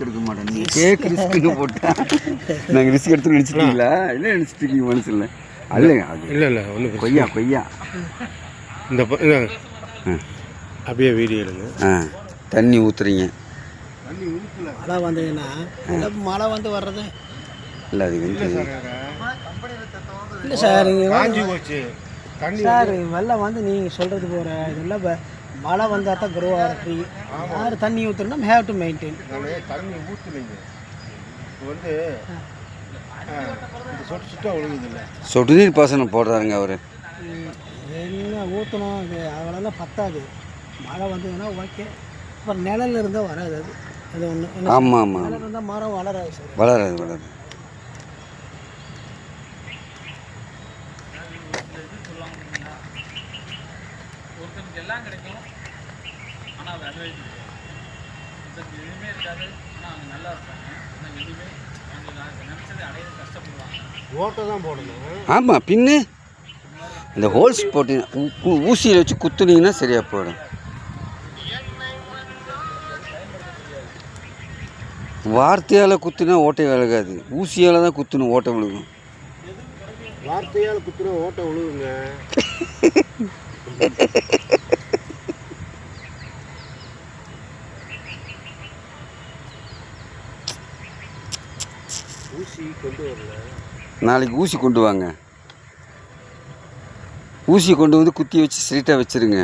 Risk எடுக்க மாட்டேன். நீங்கள் கேக் ரிஸ்க்குன்னு போட்டால் நாங்கள் ரிஸ்க் எடுத்து நினச்சிட்டீங்களா? இல்லை நினச்சிட்டு மனசில் அல்லைங்க. அது இல்லை ஒன்றும் கொய்யா இந்த அப்படியே வீடியோ எடுங்க. தண்ணி ஊற்றுறீங்க. மழை வந்ததுன்னா மழை வந்து வர்றது இல்லை அது வந்து இல்லை சார். காஞ்சி போச்சு சார் வெள்ளம் வந்து நீங்கள் சொல்கிறது போகிற இதெல்லாம் மழை வந்தால் தான் க்ரோ ஆகிற ட்ரீ. யார் தண்ணி ஊற்றுனா ஹேவ் டு மெயின்டைன். தண்ணி ஊற்றுலைங்க. இப்போ வந்து சொட்டு சுட்டாக ஒழுகுதில்ல. சொட்டு நீர் பாசனம் போடுறாருங்க அவர். என்ன ஊற்றணும் அது அவ்வளோலாம் பத்தாது. மழை வந்ததுன்னா ஓகே. அப்புறம் நிழல் இருந்தால் வராது. அது ஒன்று. ஆமாம் நிழல் இருந்தால் மரம் வளராது சார். வளராது. எல்லாம் கிடைக்கும், ஆனால் அது அனுபவிக்க எதுவுமே இருக்காது. ஆனால் அவங்க நல்லா இருப்பாங்க. ஆனால் எதுவுமே அவங்க நினச்சது அடைய கஷ்டப்படுவாங்க. ஓட்டை தான் போடணும். ஆமாம், பின்னு இந்த ஹோல்ஸ் போட்டு ஊசியில் வச்சு குத்துனீங்கன்னா சரியாக போயிடும். வார்த்தையால் குத்துனா ஓட்டை விலகாது. ஊசியால் தான் குத்துணும், ஓட்டை விழுகும். வார்த்தையால் குத்துனா ஓட்டை விழுகுங்க. ஊசி கொண்டு வரல. நாளைக்கு ஊசி கொண்டு வாங்க. ஊசி கொண்டு வந்து குத்தி வச்சு ஸ்ட்ரெயிட்டாக வச்சுருங்க.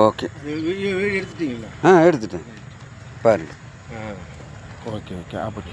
ஓகே, எடுத்துட்டீங்களா? எடுத்துட்டேன் பாருங்கள். ஓகே அப்படி